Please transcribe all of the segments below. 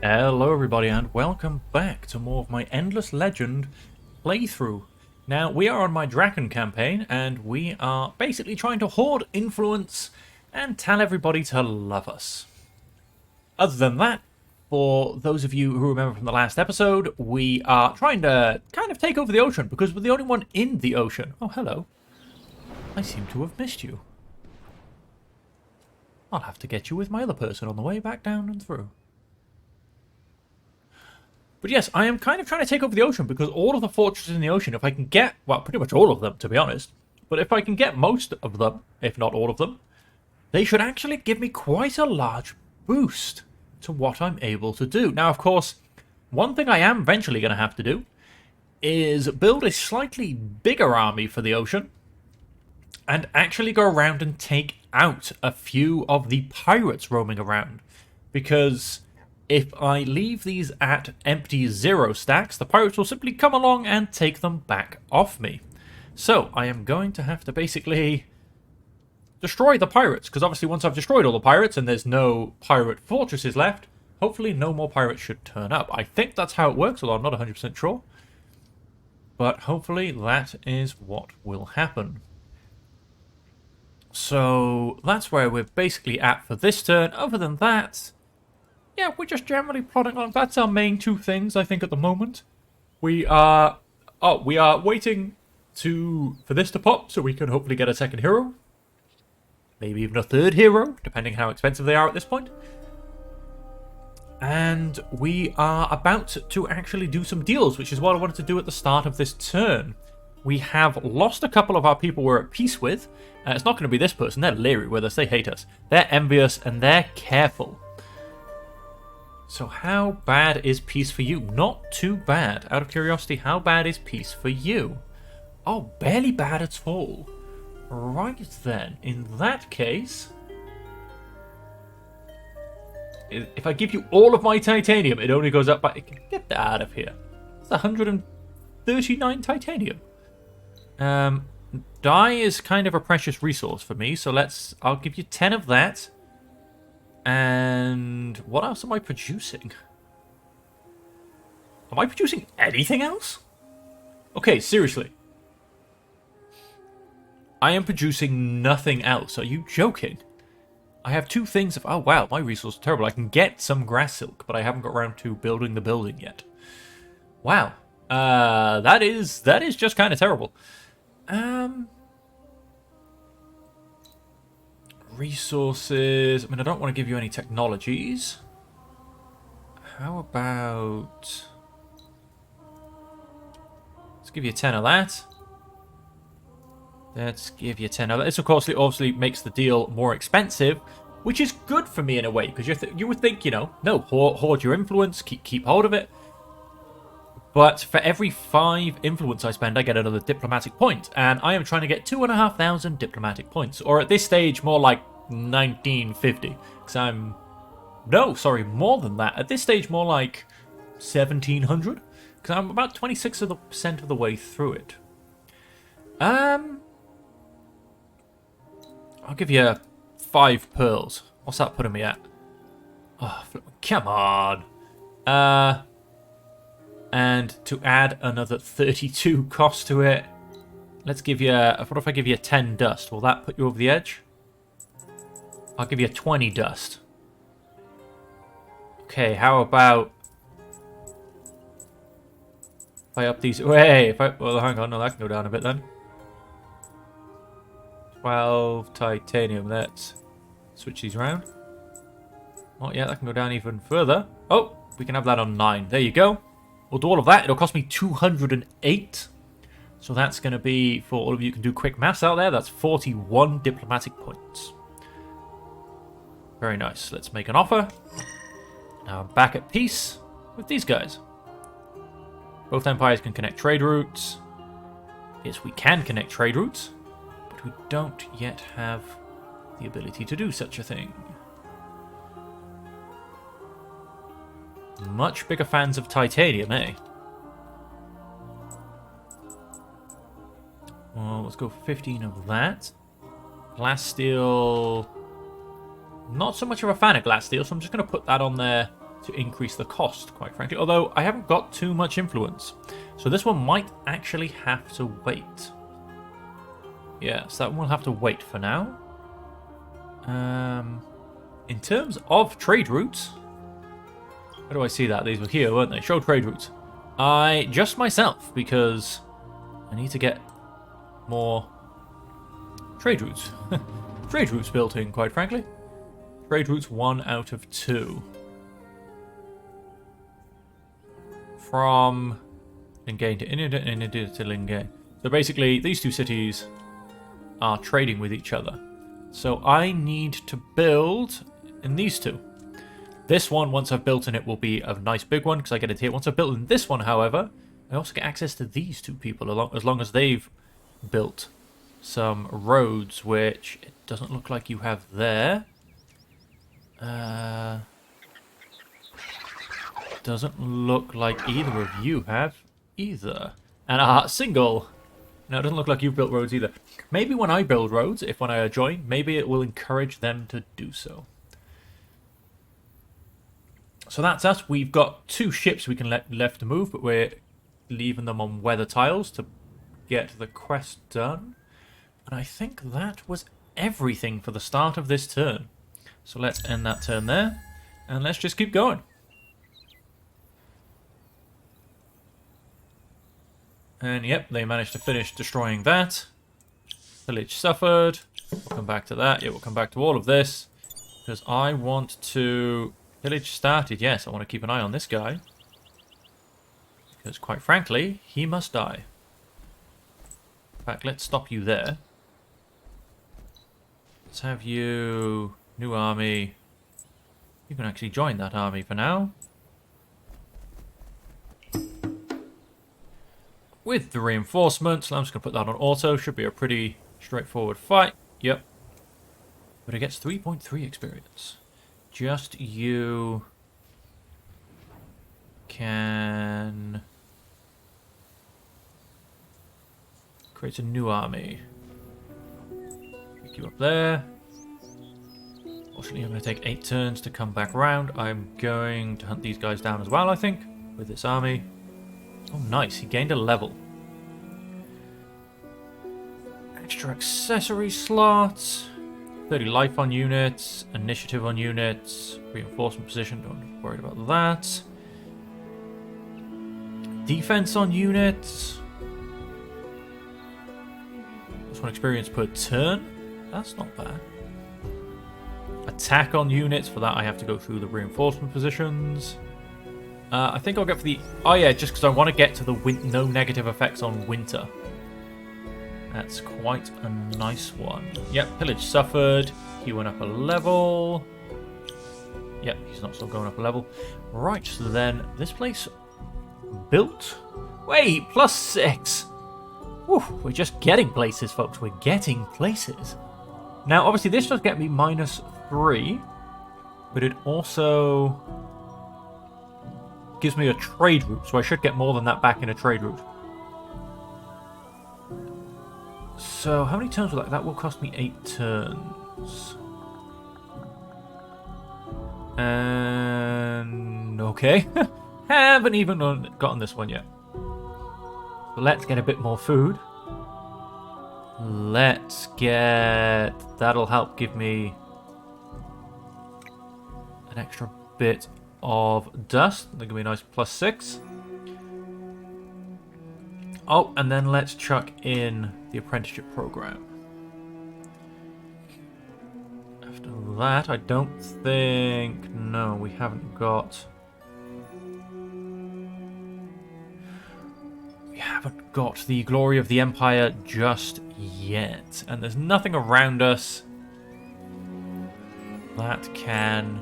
Hello everybody and welcome back to more of my Endless Legend playthrough. Now, we are on my Draken campaign and we are basically trying to hoard influence and tell everybody to love us. Other than that, for those of you who remember from the last episode, we are trying to kind of take over the ocean because we're the only one in the ocean. Oh, hello. I seem to have missed you. I'll have to get you with my other person on the way back down and through. But yes, I am kind of trying to take over the ocean because all of the fortresses in the ocean, if I can get, well, pretty much all of them, to be honest, but if I can get most of them, if not all of them, they should actually give me quite a large boost to what I'm able to do. Now, of course, one thing I am eventually going to have to do is build a slightly bigger army for the ocean and actually go around and take out a few of the pirates roaming around. Because if I leave these at empty 0 stacks, the pirates will simply come along and take them back off me. So I am going to have to basically destroy the pirates, because obviously once I've destroyed all the pirates and there's no pirate fortresses left, hopefully no more pirates should turn up. I think that's how it works, although I'm not 100% sure. But hopefully that is what will happen. So that's where we're basically at for this turn. Other than that, yeah, we're just generally plodding on. That's our main two things, I think, at the moment. We are waiting for this to pop so we can hopefully get a second hero. Maybe even a third hero, depending how expensive they are at this point. And we are about to actually do some deals, which is what I wanted to do at the start of this turn. We have lost a couple of our people we're at peace with. It's not going to be this person. They're leery with us. They hate us. They're envious and they're careful. So how bad is peace for you? Not too bad. Out of curiosity, how bad is peace for you? Oh, barely bad at all. Right then, in that case, if I give you all of my titanium, it only goes up by... Get that out of here. It's 139 titanium. Dye is kind of a precious resource for me, so I'll give you 10 of that. And what else am I producing? Am I producing anything else? Okay, seriously. I am producing nothing else. Are you joking? I have two things of... Oh, wow, my resource is terrible. I can get some grass silk, but I haven't got around to building the building yet. Wow. That is just kind of terrible. Resources. I mean, I don't want to give you any technologies. How about... Let's give you 10 of that. Let's give you 10 of that. This, of course, obviously makes the deal more expensive, which is good for me in a way, because you would think, no, hoard your influence, keep hold of it. But for every 5 influence I spend, I get another diplomatic point. And I am trying to get 2,500 diplomatic points. Or at this stage, more like 1950. Because I'm... No, sorry, more than that. At this stage, more like 1,700. Because I'm about 26% of the way through it. I'll give you 5 pearls. What's that putting me at? Oh, come on. And to add another 32 cost to it, let's give you... What if I give you 10 dust? Will that put you over the edge? I'll give you 20 dust. Okay, how about... If I up these... Wait, well, hang on. No, that can go down a bit then. 12 titanium. Let's switch these around. Oh, yeah, that can go down even further. Oh, we can have that on 9. There you go. We'll do all of that. It'll cost me 208. So that's going to be, for all of you who can do quick maths out there, that's 41 diplomatic points. Very nice. Let's make an offer. Now I'm back at peace with these guys. Both empires can connect trade routes. Yes, we can connect trade routes, but we don't yet have the ability to do such a thing. Much bigger fans of titanium, eh? Well, let's go 15 of that. Glass steel... Not so much of a fan of glass steel, so I'm just going to put that on there to increase the cost, quite frankly. Although I haven't got too much influence. So this one might actually have to wait. Yes, that one will have to wait for now. In terms of trade routes, where do I see that? These were here, weren't they? Show trade routes. Just myself, because I need to get more trade routes. Trade routes built in, quite frankly. Trade routes 1 out of 2. From Lingane to India to Lingane. So basically, these two cities are trading with each other. So I need to build in these two. This one, once I've built in it, will be a nice big one because I get it here. Once I've built in this one, however, I also get access to these two people as long as they've built some roads, which it doesn't look like you have there. Doesn't look like either of you have either. And single. No, it doesn't look like you've built roads either. Maybe when I build roads, when I join, maybe it will encourage them to do so. So that's us. We've got 2 ships we can left to move, but we're leaving them on weather tiles to get the quest done. And I think that was everything for the start of this turn. So let's end that turn there, and let's just keep going. And yep, they managed to finish destroying that. Village suffered. We'll come back to that. Yeah, we'll come back to all of this. Because I want to... Village started, yes. I want to keep an eye on this guy. Because quite frankly, he must die. In fact, let's stop you there. Let's have you... New army. You can actually join that army for now. With the reinforcements, I'm just going to put that on auto. Should be a pretty straightforward fight. Yep. But it gets 3.3 experience. Just you can create a new army. Pick you up there. Fortunately, I'm going to take 8 turns to come back round. I'm going to hunt these guys down as well, I think, with this army. Oh, nice. He gained a level. Extra accessory slots. 30 life on units. Initiative on units. Reinforcement position. Don't worry about that. Defense on units. Plus 1 experience per turn. That's not bad. Attack on units. For that, I have to go through the reinforcement positions. I think I'll go for the... Oh yeah, just because I want to get to the no negative effects on winter. That's quite a nice one. Yep, pillage suffered. He went up a level. Yep, he's not still going up a level. Right, so then this place built. Wait, +6. Whew, we're just getting places, folks. We're getting places. Now, obviously, this does get me -3, but it also gives me a trade route, so I should get more than that back in a trade route. So, how many turns will that? That will cost me 8 turns. And okay, haven't even gotten this one yet. So let's get a bit more food. Let's get... That'll help give me an extra bit of dust. That'll give me a nice +6. Oh, and then let's chuck in the apprenticeship program. After that, I don't think... No, we haven't got... We haven't got the glory of the Empire just yet. And there's nothing around us that can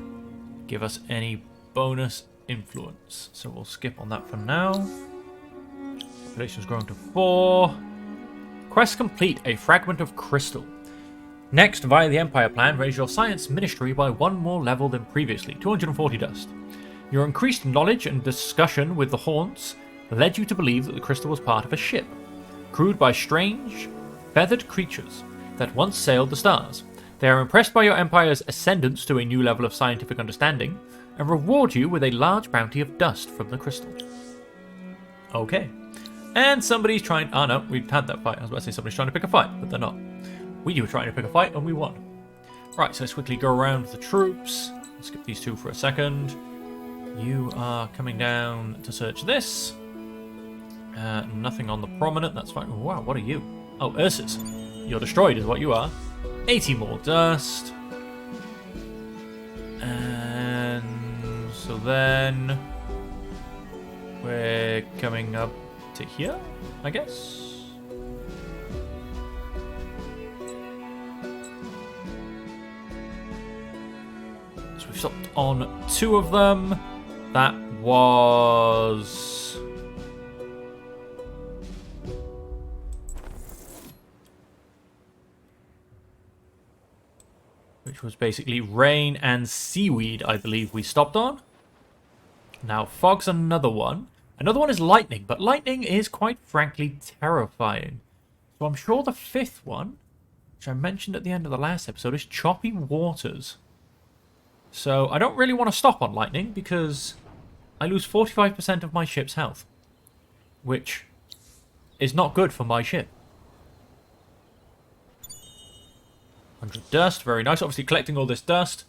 give us any bonus influence. So we'll skip on that for now. Population's grown to 4. Quest complete, a fragment of crystal. Next, via the Empire plan, raise your science ministry by 1 more level than previously, 240 dust. Your increased knowledge and discussion with the Haunts led you to believe that the crystal was part of a ship, crewed by strange, feathered creatures that once sailed the stars. They are impressed by your empire's ascendance to a new level of scientific understanding and reward you with a large bounty of dust from the crystal. Okay. And somebody's trying... Oh no, we've had that fight. I was about to say somebody's trying to pick a fight, but they're not. We were trying to pick a fight and we won. Right, so let's quickly go around with the troops. Let's skip these two for a second. You are coming down to search this. Nothing on the prominent, that's fine. Wow, what are you? Oh, Ursus. You're destroyed is what you are. 80 more dust. And so then we're coming up to here, I guess. So we've stopped on 2 of them. That was... which was basically rain and seaweed, I believe we stopped on. Now, fog's another one. Another one is lightning, but lightning is quite frankly terrifying. So I'm sure the 5th one, which I mentioned at the end of the last episode, is choppy waters. So I don't really want to stop on lightning because I lose 45% of my ship's health, which is not good for my ship. 100 dust, very nice. Obviously, collecting all this dust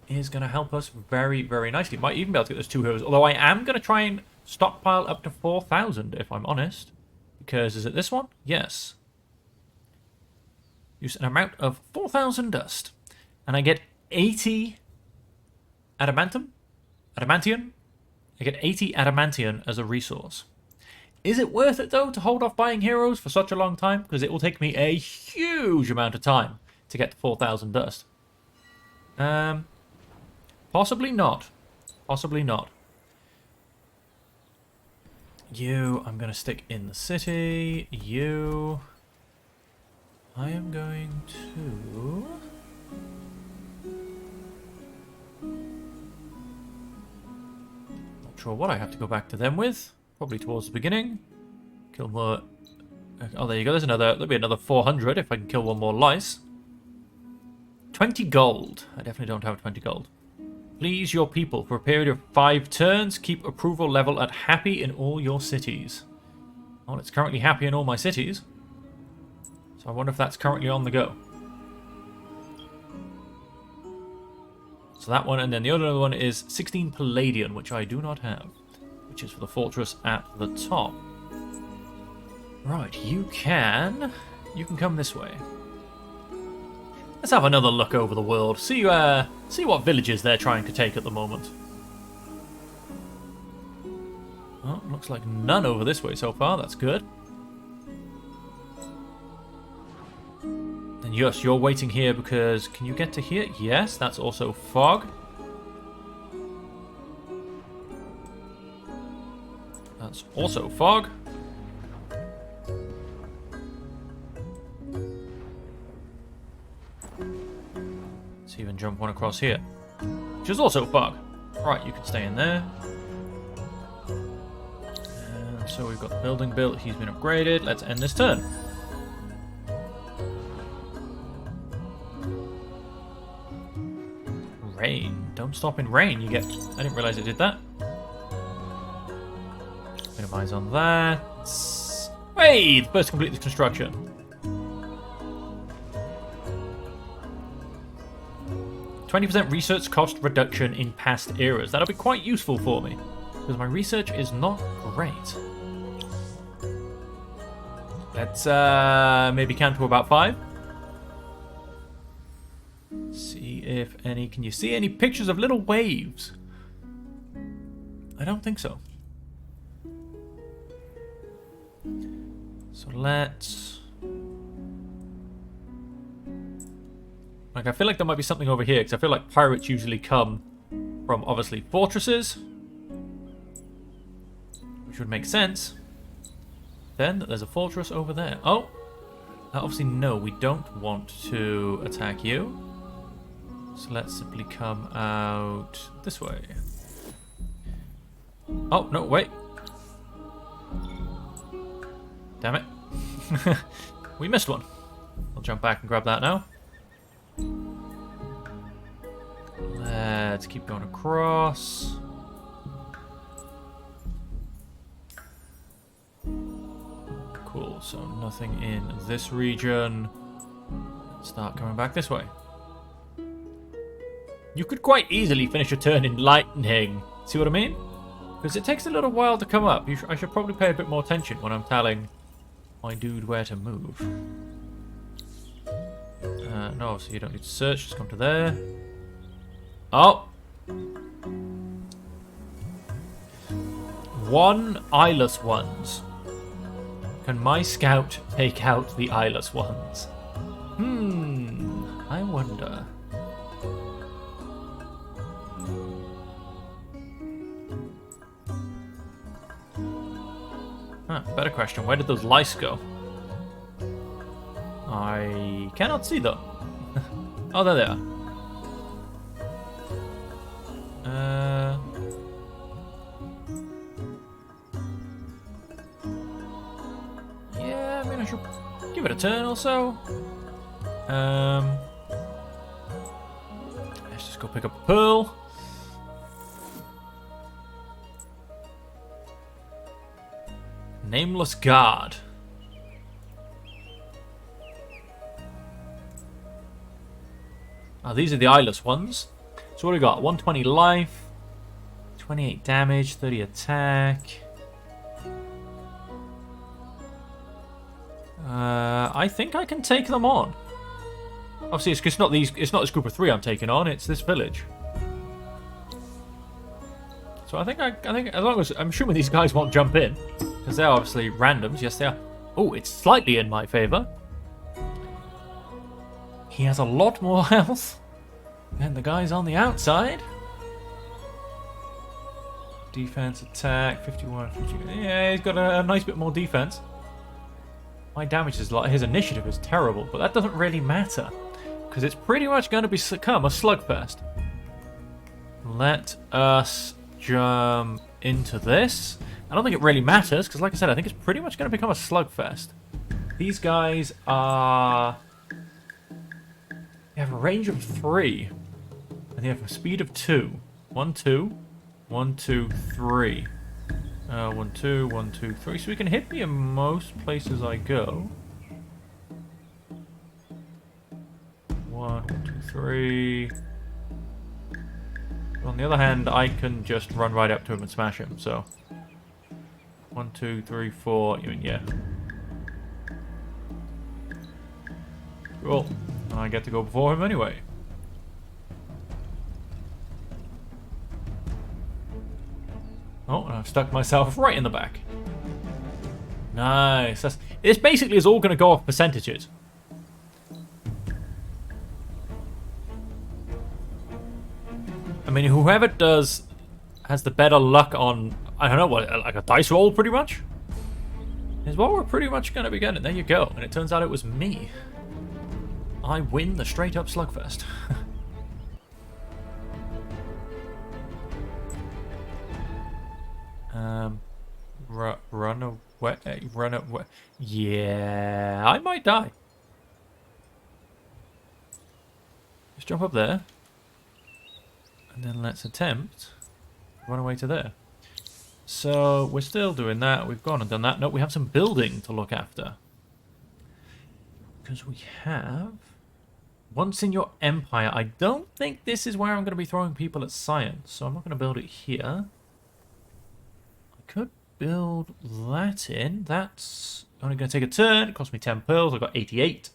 is going to help us very, very nicely. Might even be able to get those 2 heroes. Although I am going to try and stockpile up to 4,000, if I'm honest. Because, is it this one? Yes. Use an amount of 4,000 dust. And I get 80 adamantium? Adamantium? I get 80 adamantium as a resource. Is it worth it, though, to hold off buying heroes for such a long time? Because it will take me a huge amount of time to get to 4,000 dust. Possibly not. Possibly not. You, I'm going to stick in the city. You, I am going to... not sure what I have to go back to them with. Probably towards the beginning. Kill more... oh, there you go. There's another... there'll be another 400 if I can kill one more lice. 20 gold. I definitely don't have 20 gold. Please your people for a period of 5 turns. Keep approval level at happy in all your cities. Well, it's currently happy in all my cities. So I wonder if that's currently on the go. So that one, and then the other one is 16 Palladium, which I do not have. Which is for the fortress at the top. Right, you can come this way. Let's have another look over the world. See what villages they're trying to take at the moment. Oh, looks like none over this way so far. That's good. And yes, you're waiting here because... can you get to here? Yes, that's also fog. That's also fog. Let's even jump one across here, which is also fog. Right, you can stay in there. And so we've got the building built. He's been upgraded. Let's end this turn. Rain. Don't stop in rain. You get... I didn't realize it did that. Minimize on that. Hey! The first complete this construction. 20% research cost reduction in past eras. That'll be quite useful for me, because my research is not great. Let's maybe count to about 5. See if any... can you see any pictures of little waves? I don't think so. So let's... like, I feel like there might be something over here, because I feel like pirates usually come from, obviously, fortresses. Which would make sense. Then, that there's a fortress over there. Oh! Obviously, no, we don't want to attack you. So let's simply come out this way. Oh, no, wait. Damn it. We missed one. I'll jump back and grab that now. Let's keep going across. Cool, so nothing in this region. Start coming back this way. You could quite easily finish a turn in lightning. See what I mean? Because it takes a little while to come up. I should probably pay a bit more attention when I'm telling my dude where to move. No, so you don't need to search. Just come to there. Oh! One eyeless ones. Can my scout take out the eyeless ones? I wonder. Better question. Where did those lice go? I cannot see them. Oh, there they are. Yeah, I mean, I should give it a turn or so. Let's just go pick up a pearl. Nameless guard. These are the eyeless ones. So what do we got? 120 life, 28 damage, 30 attack. I think I can take them on. Obviously, it's not these. It's not this group of 3 I'm taking on. It's this village. So I think as long as I'm assuming these guys won't jump in, because they're obviously randoms. Yes, they are. Oh, it's slightly in my favor. He has a lot more health than the guys on the outside. Defense, attack, 51, 50. Yeah, he's got a nice bit more defense. My damage is like his initiative is terrible, but that doesn't really matter because it's pretty much going to become a slugfest. Let us jump into this. I don't think it really matters because, like I said, I think it's pretty much going to become a slugfest. These guys are. They have a range of 3, and they have a speed of 2. 1, 2, 1, 2, 3. 1, 2, 1, 2, 3. So we can hit me in most places I go. 1, 2, 3. On the other hand, I can just run right up to him and smash him. So 1, 2, 3, 4. I mean, yeah. Cool. I get to go before him anyway. Oh, and I've stuck myself right in the back. Nice. This basically is all going to go off percentages. I mean, whoever has the better luck on, I don't know, what, like a dice roll pretty much? Is what we're pretty much going to be getting. There you go. And it turns out it was me. I win the straight up slugfest. Run away. Run away. Yeah, I might die. Just jump up there. And then let's attempt to run away to there. So we're still doing that. We've gone and done that. No, we have some building to look after. Because we have... Once in your empire. I don't think this is where I'm going to be throwing people at science. So I'm not going to build it here. I could build that in. That's only going to take a turn. It cost me 10 pearls. I've got 88.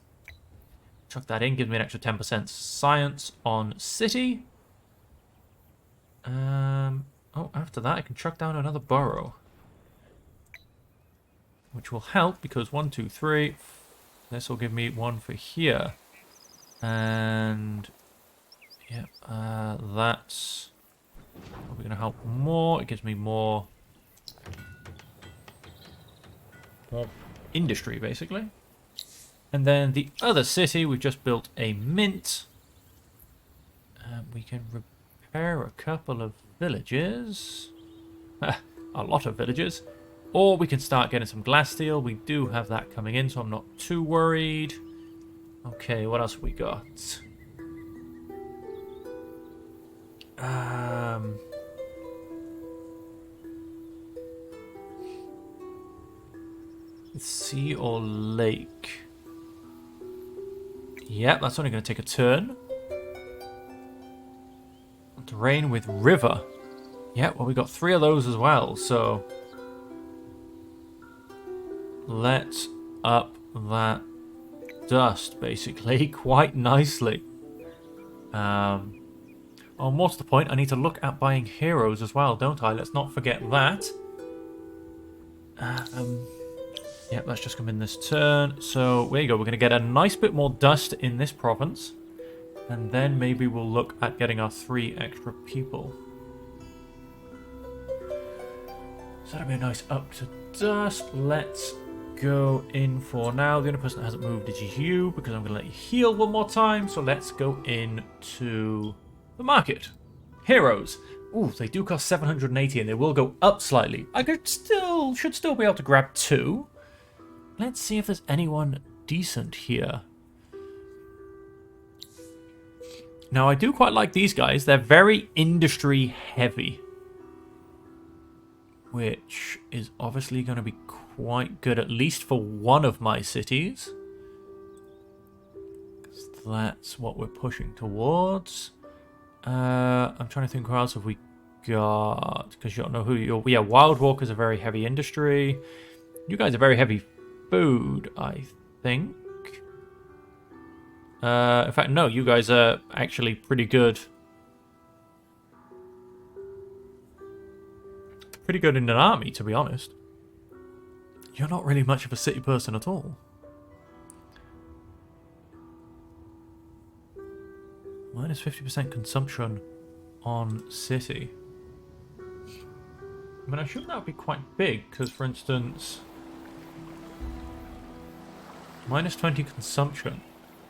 Chuck that in. Gives me an extra 10% science on city. Oh, after that I can chuck down another burrow. Which will help because 1, 2, 3. This will give me 1 for here. And yeah, that's probably going to help more. It gives me more industry, basically. And then the other city, we've just built a mint. We can repair a couple of villages. A lot of villages. Or we can start getting some glass steel. We do have that coming in, so I'm not too worried. Okay, what else have we got? Sea or lake? Yep, that's only going to take a turn. Terrain with river. Yeah, well, we got 3 of those as well, so let's up that dust, basically, quite nicely. Oh, more to the point, I need to look at buying heroes as well, don't I? Let's not forget that. Yep, that's just come in this turn. So, there you go. We're going to get a nice bit more dust in this province. And then maybe we'll look at getting our 3 extra people. So that'll be a nice up to dust. Let's go in for now. The only person that hasn't moved is you, because I'm going to let you heal one more time. So let's go into the market. Heroes. Ooh, they do cost 780 and they will go up slightly. I should still be able to grab 2. Let's see if there's anyone decent here. Now, I do quite like these guys. They're very industry heavy, which is obviously going to be quite good, at least for one of my cities. That's what we're pushing towards. I'm trying to think, who else have we got? Because you don't know who you're... Yeah, Wild Walkers are very heavy industry. You guys are very heavy food, I think. In fact, no, you guys are actually pretty good. Pretty good in an army, to be honest. You're not really much of a city person at all. Minus 50% consumption on city. I mean, I shouldn't that would be quite big, because, for instance, minus 20 consumption.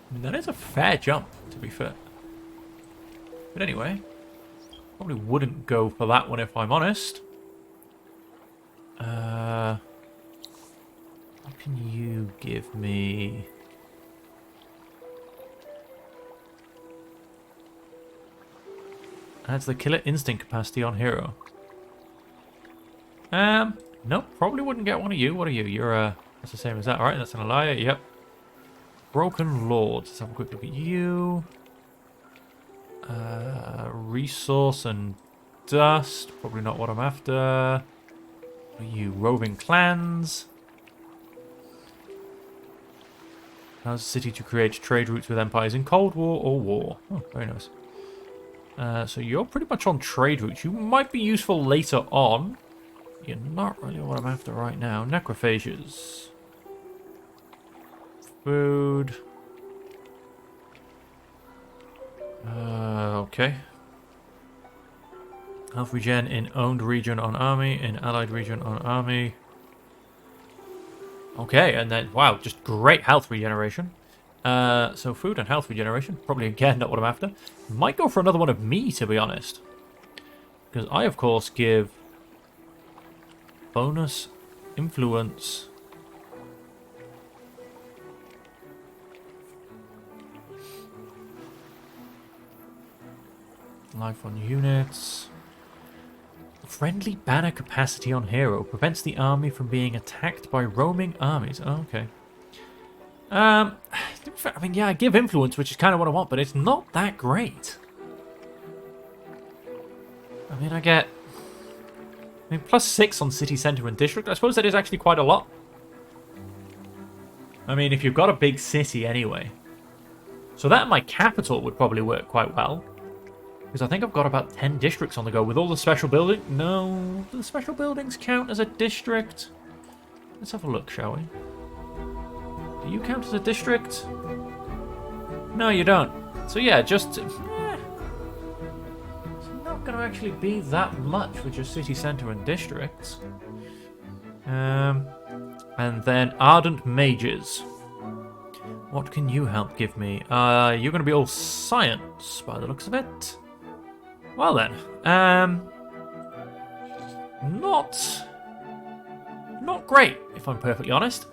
I mean, that is a fair jump, to be fair. But anyway, probably wouldn't go for that one if I'm honest. What can you give me? Adds the killer instinct capacity on hero. Nope, probably wouldn't get one of you. What are you? You're that's the same as that, right? That's an Elia, yep. Broken Lords. Let's have a quick look at you. Resource and dust. Probably not what I'm after. What are you? Roving clans. Allows the city to create trade routes with empires in Cold War or War. Oh, very nice. So you're pretty much on trade routes. You might be useful later on. You're not really what I'm after right now. Necrophages. Food. Okay. Health regen in owned region on army, in allied region on army. Okay, and then, wow, just great health regeneration. So food and health regeneration. Probably, again, not what I'm after. Might go for another one of me, to be honest. Because I, of course, give bonus influence. Life on units. Friendly banner capacity on hero prevents the army from being attacked by roaming armies. Oh, okay. I mean, yeah, I give influence, which is kind of what I want, but it's not that great. I mean, plus 6 on city centre and district. I suppose that is actually quite a lot. I mean, if you've got a big city anyway. So that and my capital would probably work quite well. Because I think I've got about 10 districts on the go with all the special buildings. No, do the special buildings count as a district? Let's have a look, shall we? Do you count as a district? No, you don't. So yeah, just... it's not going to actually be that much with your city centre and districts. And then Ardent Mages. What can you help give me? You're going to be all science by the looks of it. Well then, not great, if I'm perfectly honest.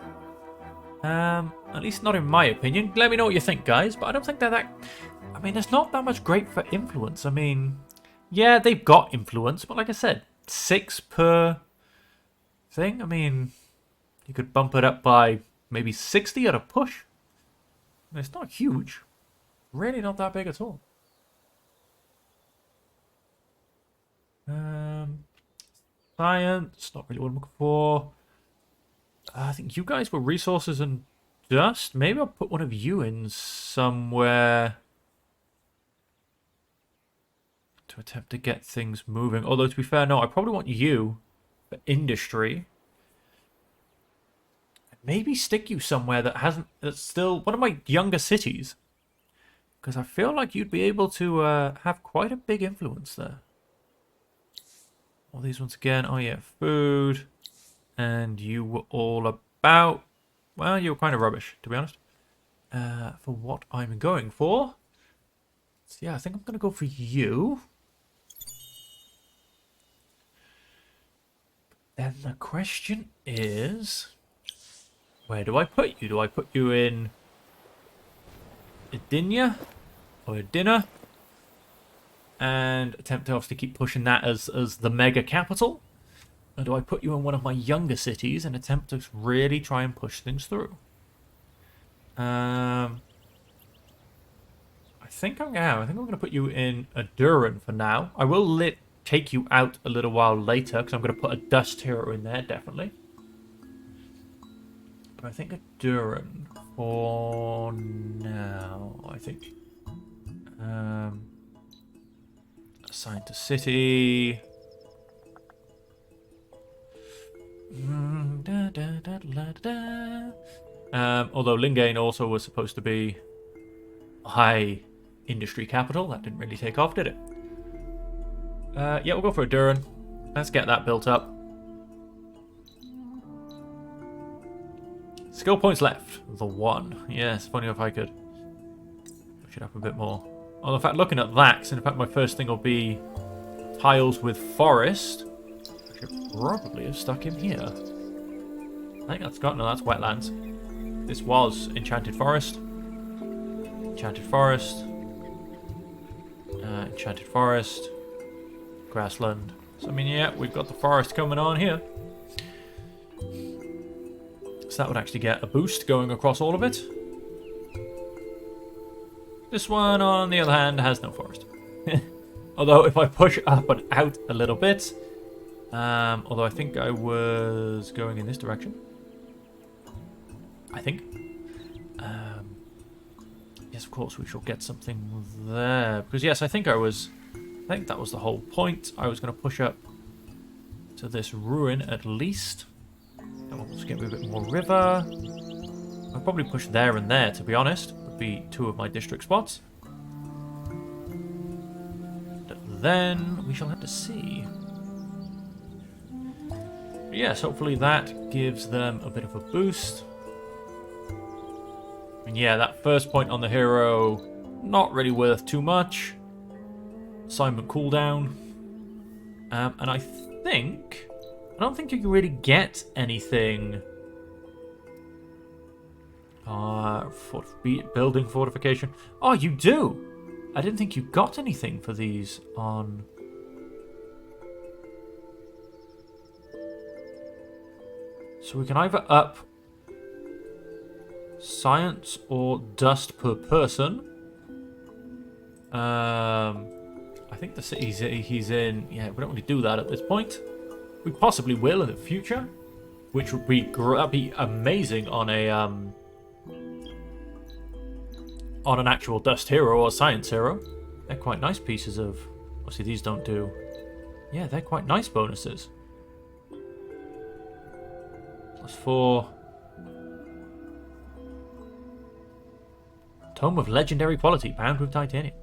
At least not in my opinion. Let me know what you think, guys, but I don't think they're that... I mean, there's not that much great for influence. I mean, Yeah, they've got influence, but like I said, 6 per thing. I mean, you could bump it up by maybe 60 at a push. It's not huge. Really not that big at all. Science, not really what I'm looking for. I think you guys were resources and dust. Maybe I'll put one of you in somewhere to attempt to get things moving. Although, to be fair, no, I probably want you for industry. Maybe stick you somewhere that's still one of my younger cities. Because I feel like you'd be able to have quite a big influence there. All these ones again. Oh, yeah, food. And you were all about... Well, you were kind of rubbish, to be honest. For what I'm going for. So, yeah, I think I'm going to go for you. Then the question is... Where do I put you? Do I put you in... Edinia? Or Edina? And attempt to obviously keep pushing that as the mega capital? Or do I put you in one of my younger cities and attempt to really try and push things through? I think I'm going to put you in Aduran for now. I will take you out a little while later because I'm going to put a dust hero in there, definitely. But I think Aduran for now. I think assigned to city. Although Lingane also was supposed to be a high industry capital. That didn't really take off, did it? Yeah, we'll go for Aduran. Let's get that built up. Skill points left. The 1. Yes, funny if I could push it up a bit more. Well, in fact, looking at that, in fact, my first thing will be tiles with forest. I should probably have stuck him here. I think that's got... No, that's wetlands. This was Enchanted Forest. Enchanted Forest. Enchanted Forest. Grassland. So, I mean, yeah, we've got the forest coming on here. So that would actually get a boost going across all of it. This one, on the other hand, has no forest. Although, if I push up and out a little bit... although I think I was going in this direction. I think. Yes, of course, we shall get something there. Because, yes, I think that was the whole point. I was going to push up to this ruin at least. I'll just get me a bit more river. I'll probably push there and there, to be honest. Would be 2 of my district spots. But then we shall have to see. But yes, hopefully that gives them a bit of a boost. And yeah, that first point on the hero, not really worth too much. Assignment cooldown. And I don't think you can really get anything. Building fortification. Oh, you do! I didn't think you got anything for these on... So we can either up science or dust per person. I think the city he's in... Yeah, we don't really do that at this point. We possibly will in the future, which would be that'd be amazing on a on an actual dust hero or science hero. They're quite nice pieces of... Obviously, these don't do... Yeah, they're quite nice bonuses. +4. Tome of legendary quality, bound with titanium,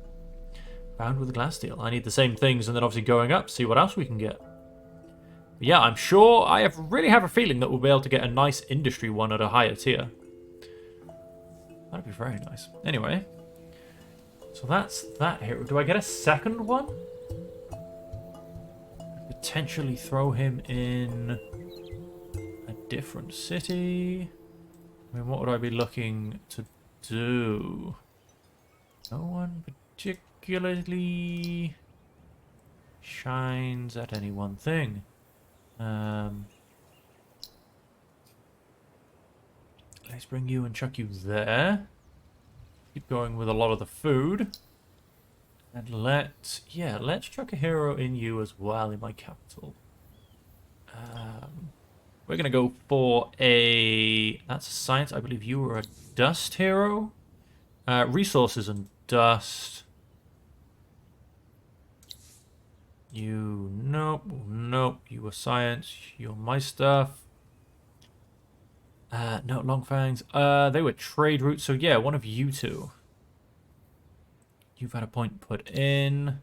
bound with glass steel. I need the same things, and then obviously going up, see what else we can get. Yeah, I'm sure. I really have a feeling that we'll be able to get a nice industry one at a higher tier. That'd be very nice. Anyway, so that's that hero. Do I get a second one? Potentially throw him in a different city. I mean, what would I be looking to do? No one particularly... shines at any one thing. Let's bring you and chuck you there. Keep going with a lot of the food. And let's chuck a hero in you as well in my capital. We're going to go for that's a science. I believe you were a dust hero. Resources and dust. You, nope. You were science. You're my stuff. No, long fangs. They were trade routes. So yeah, one of you two. You've had a point put in,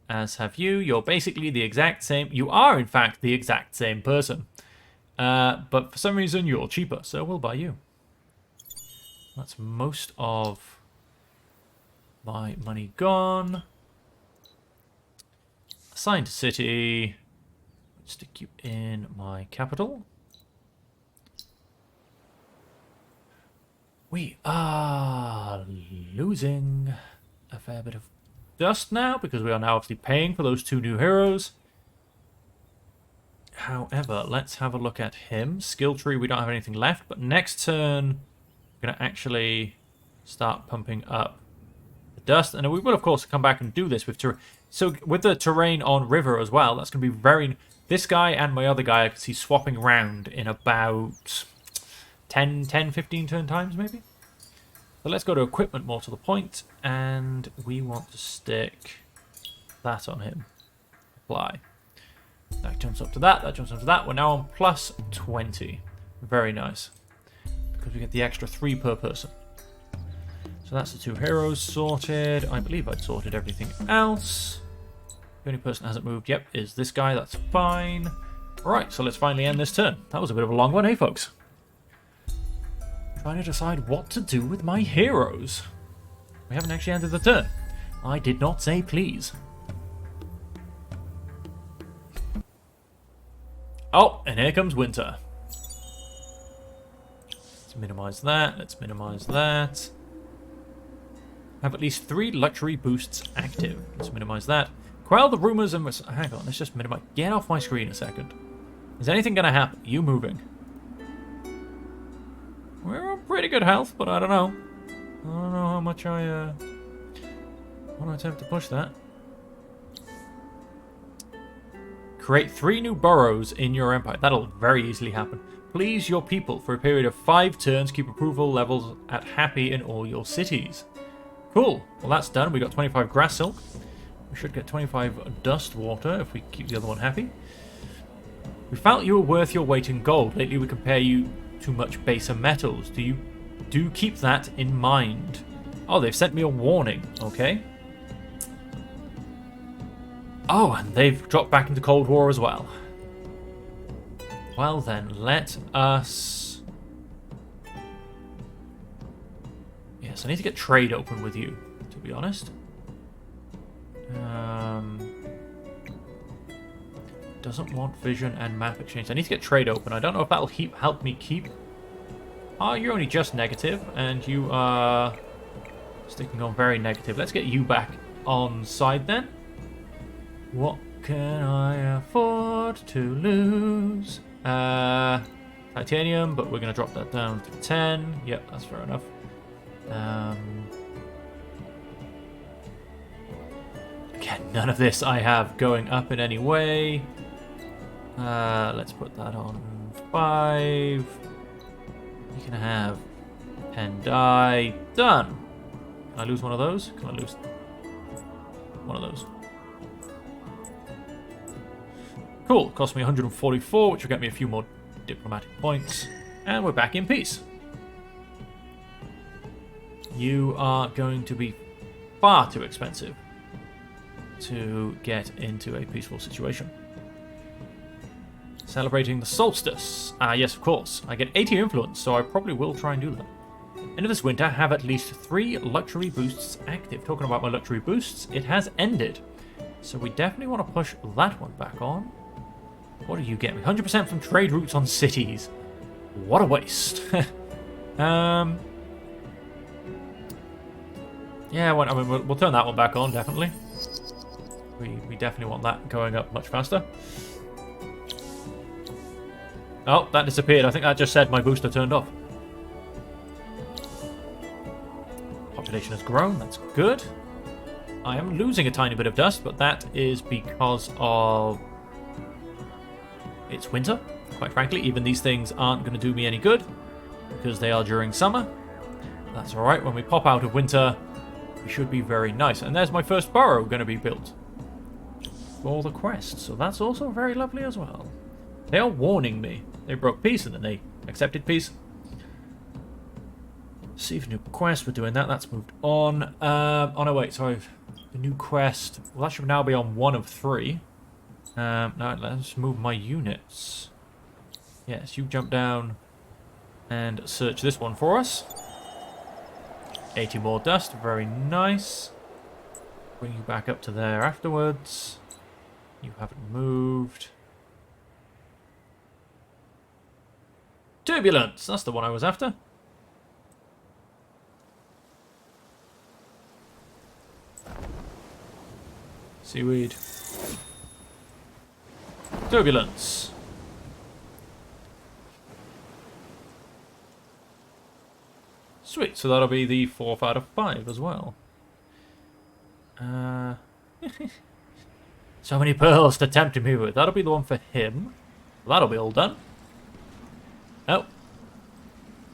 as have you. You're basically the exact same. You are, in fact, the exact same person. But for some reason, you're cheaper, so we'll buy you. That's most of my money gone. Assigned city. Stick you in my capital. We are losing a fair bit of dust now, because we are now obviously paying for those 2 new heroes. However, let's have a look at him. Skill tree, we don't have anything left, but next turn, we're going to actually start pumping up the dust. And we will, of course, come back and do this with terrain. So with the terrain on river as well, that's going to be very... This guy and my other guy, I can see swapping around in about 10, 15 turn times, maybe? So let's go to equipment more to the point, and we want to stick that on him. Apply. That jumps up to that, that jumps up to that. We're now on plus 20. Very nice. Because we get the extra 3 per person. So that's the 2 heroes sorted. I believe I'd sorted everything else. The only person that hasn't moved, yep, is this guy. That's fine. Alright, so let's finally end this turn. That was a bit of a long one, hey folks? Trying to decide what to do with my heroes. We haven't actually ended the turn. I did not say please. Oh, and here comes winter. Let's minimize that. Let's minimize that. Have at least 3 luxury boosts active. Let's minimize that. Quell the rumors and... Hang on, let's just minimize... Get off my screen a second. Is anything going to happen? You moving? We're on pretty good health, but I don't know. I don't know how much I want to attempt to push that. Create 3 new boroughs in your empire. That'll very easily happen. Please your people for a period of 5 turns. Keep approval levels at happy in all your cities. Cool. Well, that's done. We got 25 grass silk. We should get 25 dust water if we keep the other one happy. We felt you were worth your weight in gold. Lately we compare you to much baser metals. Do keep that in mind. Oh, they've sent me a warning. Okay. Oh, and they've dropped back into Cold War as well. Well then, let us... Yes, I need to get trade open with you, to be honest. Doesn't want vision and map exchange. I need to get trade open. I don't know if that'll help me keep... Oh, you're only just negative, and you are sticking on very negative. Let's get you back on side then. What can I afford to lose? Titanium, but we're going to drop that down to 10. Yep, that's fair enough. Again, none of this I have going up in any way. Let's put that on 5. You can have 10 die. Done. Can I lose one of those? Can I lose one of those? Cool. Cost me 144, which will get me a few more diplomatic points. And we're back in peace. You are going to be far too expensive to get into a peaceful situation. Celebrating the solstice. Ah, yes, of course. I get 80 influence, so I probably will try and do that. End of this winter, have at least 3 luxury boosts active. Talking about my luxury boosts, it has ended. So we definitely want to push that one back on. What do you get me? 100% from trade routes on cities. What a waste. Yeah, well, I mean, we'll turn that one back on, definitely. We definitely want that going up much faster. Oh, that disappeared. I think that just said my booster turned off. Population has grown. That's good. I am losing a tiny bit of dust, but that is because of... it's winter, quite frankly. Even these things aren't going to do me any good because they are during summer. That's alright. When we pop out of winter, we should be very nice. And there's my first burrow going to be built for the quest. So that's also very lovely as well. They are warning me. They broke peace and then they accepted peace. Receive a new quest. We're doing that. That's moved on. Oh no, wait. Sorry. The new quest. Well, that should now be on 1 of 3. Now let's move my units. Yes, you jump down and search this one for us. 80 more dust. Very nice. Bring you back up to there afterwards. You haven't moved. Turbulence. That's the one I was after. Seaweed. Turbulence. Sweet, so that'll be the 4th out of 5 as well. So many pearls to tempt me with. That'll be the one for him. That'll be all done. Oh.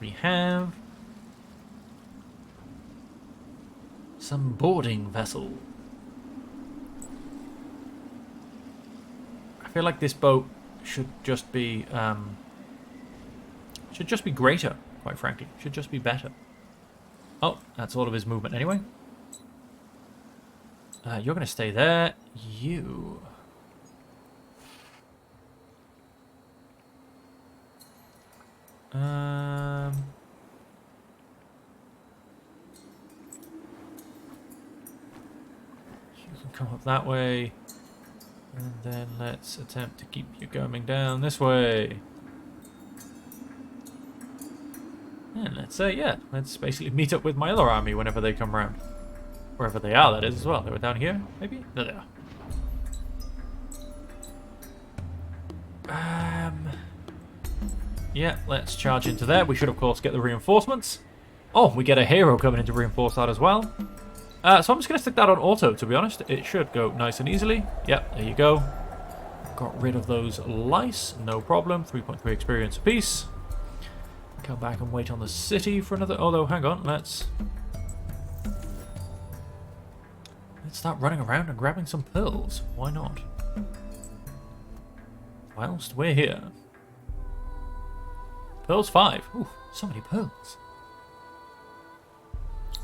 We have... some boarding vessel. I feel like this boat should just be greater, quite frankly. Should just be better. Oh, that's all of his movement anyway. You're going to stay there. You. You can come up that way. And then let's attempt to keep you coming down this way. And let's say, yeah, let's basically meet up with my other army whenever they come around. Wherever they are, that is, as well. They were down here, maybe? There they are. Yeah, let's charge into there. We should, of course, get the reinforcements. Oh, we get a hero coming in to reinforce that as well. So I'm just going to stick that on auto, to be honest. It should go nice and easily. Yep, there you go. Got rid of those lice, no problem. 3.3 experience apiece. Come back and wait on the city for another... although, hang on, let's start running around and grabbing some pearls. Why not? Whilst we're here. Pearls 5. Ooh, so many pearls.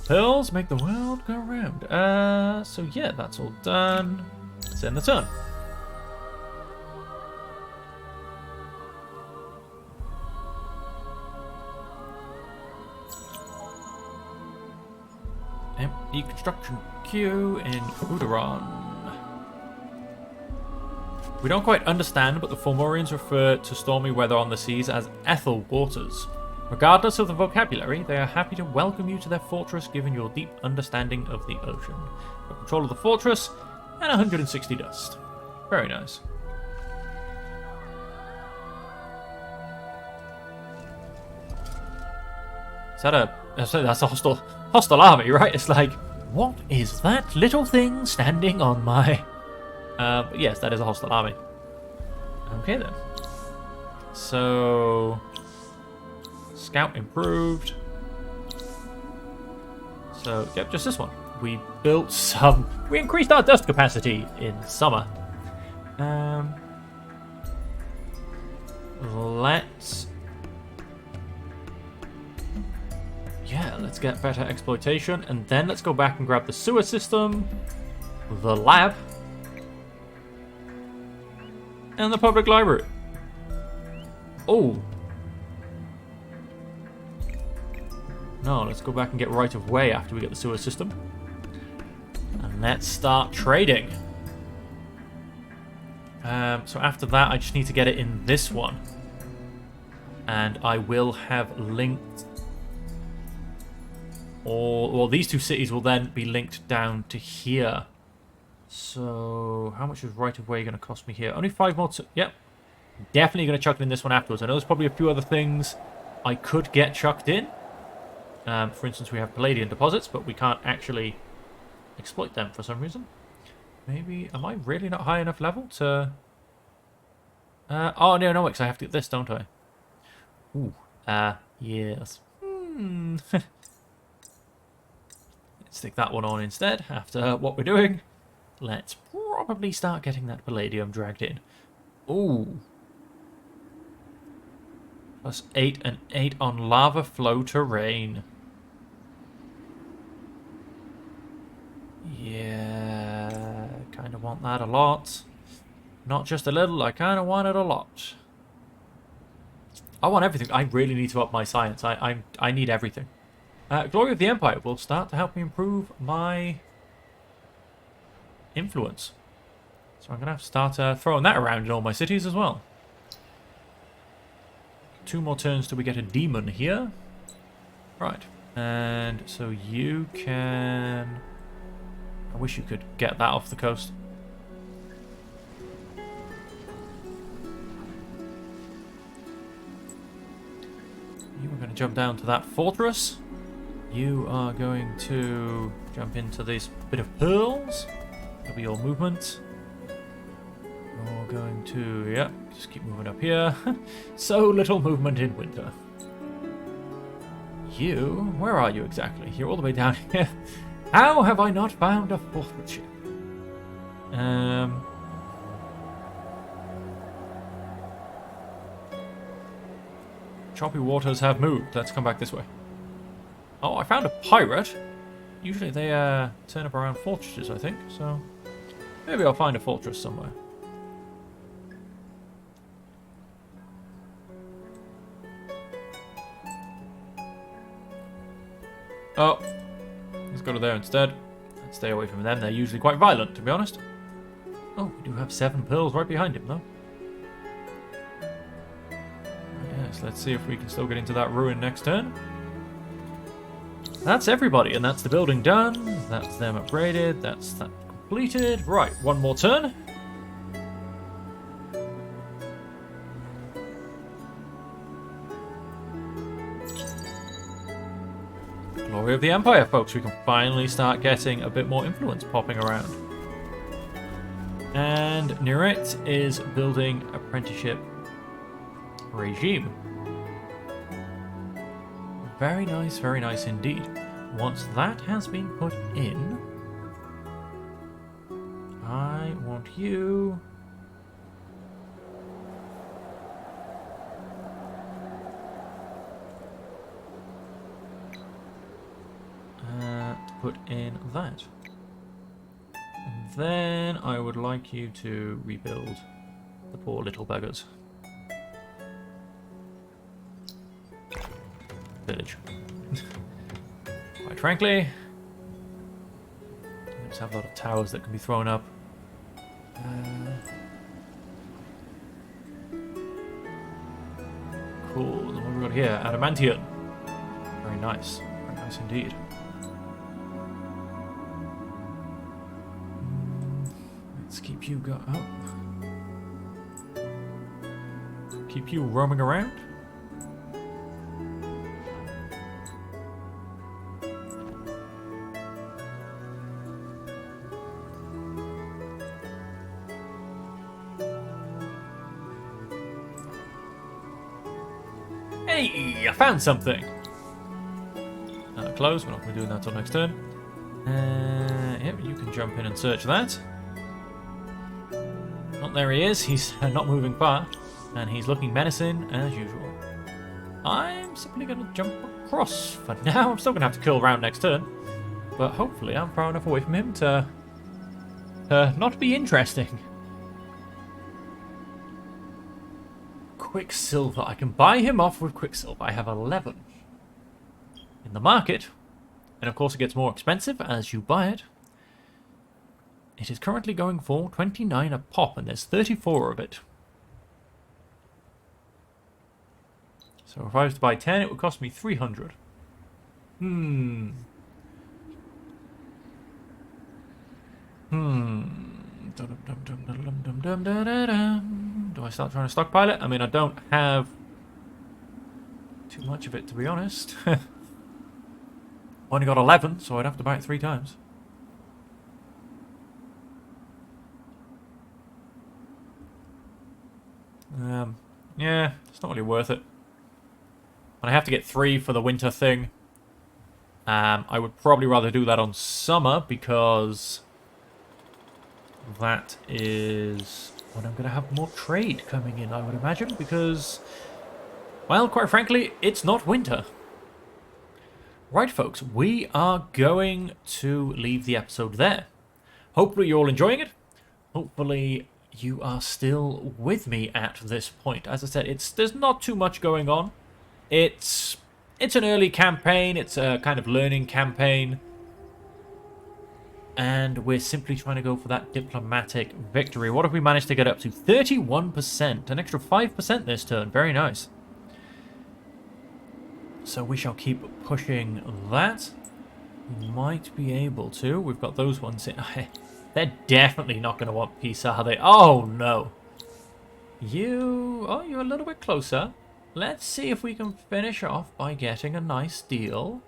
Pearls make the world go round. So yeah, that's all done. Let's end the turn. Empty construction queue in Udaron. We don't quite understand, but the Fomorians refer to stormy weather on the seas as Ethel Waters. Regardless of the vocabulary, they are happy to welcome you to their fortress given your deep understanding of the ocean. Got control of the fortress and 160 dust. Very nice. Is that a... that's a hostile army, right? It's like, what is that little thing standing on my... but yes, that is a hostile army. Okay then. So... Scout improved. So, yep, just this one. We built some... we increased our dust capacity in summer. Let's... yeah, let's get better exploitation. And then let's go back and grab the sewer system, the lab, and the public library. Oh. No, let's go back and get right of way after we get the sewer system. And let's start trading. So after that, I just need to get it in this one. And I will have linked... all... well, these two cities will then be linked down to here. So, how much is right of way going to cost me here? Only 5 more. Yep. Definitely going to chuck it in this one afterwards. I know there's probably a few other things I could get chucked in. For instance, we have palladium deposits, but we can't actually exploit them for some reason. Maybe, am I really not high enough level to... oh, no, because I have to get this, don't I? Ooh, yes. Let's stick that one on instead, after what we're doing. Let's probably start getting that palladium dragged in. Ooh. Plus 8 and 8 on lava flow terrain. Yeah, kind of want that a lot. Not just a little, I kind of want it a lot. I want everything. I really need to up my science. I need everything. Glory of the Empire will start to help me improve my influence. So I'm going to have to start throwing that around in all my cities as well. 2 more turns till we get a demon here. Right. And so you can... I wish you could get that off the coast. You are going to jump down to that fortress. You are going to jump into this bit of pearls. That'll be your movement. You're going to, yeah, just keep moving up here. So little movement in winter. You, where are you exactly? You're all the way down here. How have I not found a fortress ship? Choppy waters have moved. Let's come back this way. Oh, I found a pirate. Usually they turn up around fortresses, I think. So maybe I'll find a fortress somewhere. Oh, let's go to there instead. Let's stay away from them. They're usually quite violent, to be honest. Oh, we do have 7 pearls right behind him, though. Yes, let's see if we can still get into that ruin next turn. That's everybody, and that's the building done. That's them upgraded. That's that completed. Right, 1 more turn. Glory of the Empire, folks. We can finally start getting a bit more influence popping around. And Nuret is building apprenticeship regime. Very nice indeed. Once that has been put in, I want you... to put in that. And then I would like you to rebuild the poor little buggers. Village. Quite frankly, we just have a lot of towers that can be thrown up. Cool. And what have we got here? Adamantium. Very nice indeed. Let's keep you up. Keep you roaming around. Hey, I found something. Close. We're not going to be doing that till next turn. Yep, you can jump in and search that. Oh, there he is. He's not moving far, and he's looking menacing as usual. I'm simply going to jump across for now. I'm still going to have to kill around next turn, but hopefully I'm far enough away from him to not be interesting. Quicksilver. I can buy him off with Quicksilver. I have 11 in the market, and of course it gets more expensive as you buy it. It is currently going for 29 a pop, and there's 34 of it. So if I was to buy 10, it would cost me 300. Hmm. Do I start trying to stockpile it? I mean, I don't have too much of it, to be honest. Only got 11, so I'd have to buy it 3 times. Yeah, it's not really worth it. And I have to get 3 for the winter thing. I would probably rather do that on summer, because that is when I'm going to have more trade coming in, I would imagine, because, well, quite frankly, it's not winter. Right, folks, we are going to leave the episode there. Hopefully you're all enjoying it. Hopefully you are still with me at this point. As I said, there's not too much going on. It's an early campaign. It's a kind of learning campaign. And we're simply trying to go for that diplomatic victory. What have we managed to get up to? 31%. An extra 5% this turn. Very nice. So we shall keep pushing that. We might be able to. We've got those ones in. They're definitely not going to want peace, are they? Oh, no. Oh, you're a little bit closer. Let's see if we can finish off by getting a nice deal.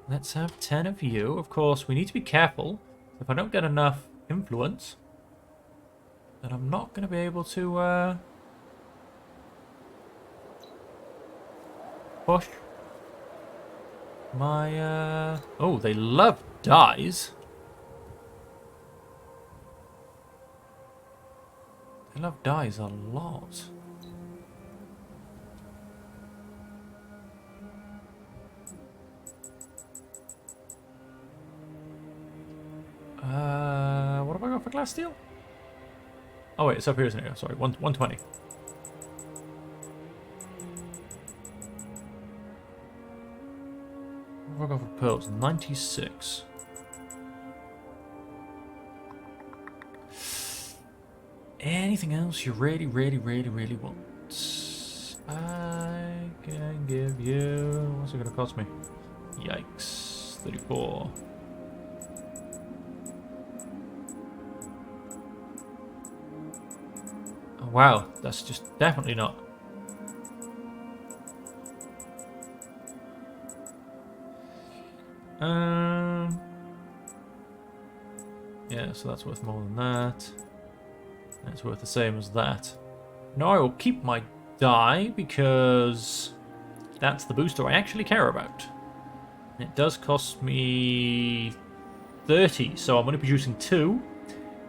Let's have 10 of you. Of course, we need to be careful. If I don't get enough influence, then I'm not going to be able to push my... Oh, they love dyes. They love dyes a lot. What have I got for glass steel? Oh wait, it's up here, isn't it? Sorry, 120. What have I got for pearls? 96. Anything else you really want? I can give you... What's it going to cost me? Yikes. 34. Oh, wow. That's just definitely not... Yeah, so that's worth more than that. That's worth the same as that. No, I will keep my die because that's the booster I actually care about. It does cost me 30, so I'm only producing 2,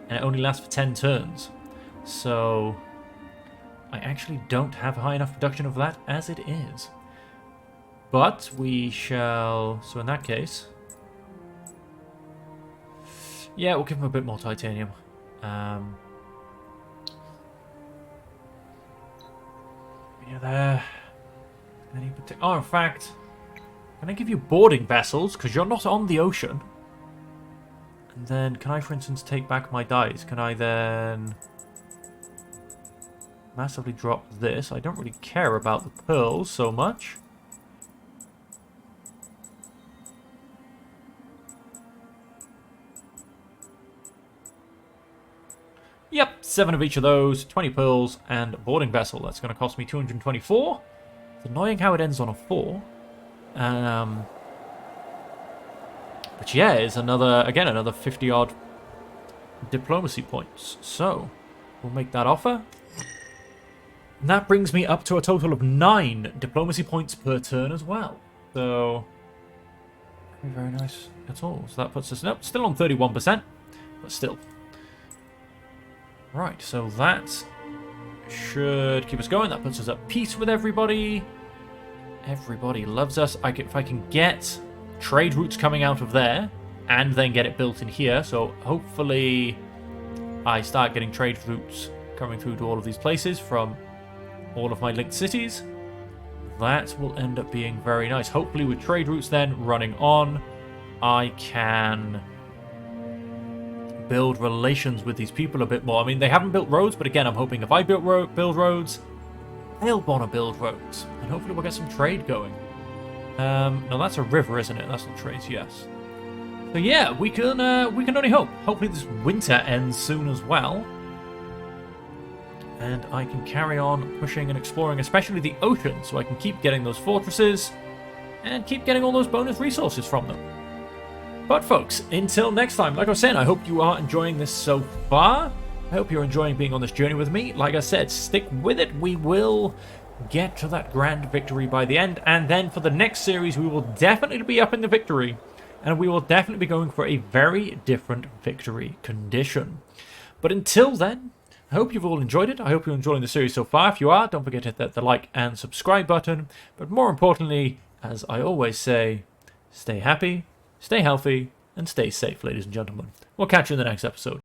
and it only lasts for 10 turns. So I actually don't have high enough production of that as it is. But we shall... So in that case... Yeah, we'll give him a bit more titanium. Yeah, there. Oh, in fact, can I give you boarding vessels? Because you're not on the ocean. And then, can I, for instance, take back my dice? Can I then massively drop this? I don't really care about the pearls so much. Yep, 7 of each of those, 20 pearls, and a boarding vessel. That's going to cost me 224. It's annoying how it ends on a 4. But yeah, it's another 50-odd diplomacy points. So, we'll make that offer. And that brings me up to a total of 9 diplomacy points per turn as well. So, very nice at all. So that puts us, nope, still on 31%, but still. Right, so that should keep us going. That puts us at peace with everybody. Everybody loves us. If I can get trade routes coming out of there and then get it built in here, so hopefully I start getting trade routes coming through to all of these places from all of my linked cities. That will end up being very nice. Hopefully with trade routes then running on, I can build relations with these people a bit more. I mean, they haven't built roads, but again, I'm hoping if I build roads, they'll want to build roads. And hopefully we'll get some trade going. No, that's a river, isn't it? That's not trades, yes. So yeah, we can only hope. Hopefully this winter ends soon as well. And I can carry on pushing and exploring, especially the ocean, so I can keep getting those fortresses and keep getting all those bonus resources from them. But folks, until next time, like I was saying, I hope you are enjoying this so far. I hope you're enjoying being on this journey with me. Like I said, stick with it. We will get to that grand victory by the end. And then for the next series, we will definitely be up in the victory. And we will definitely be going for a very different victory condition. But until then, I hope you've all enjoyed it. I hope you're enjoying the series so far. If you are, don't forget to hit the like and subscribe button. But more importantly, as I always say, stay happy, stay healthy, and stay safe, ladies and gentlemen. We'll catch you in the next episode.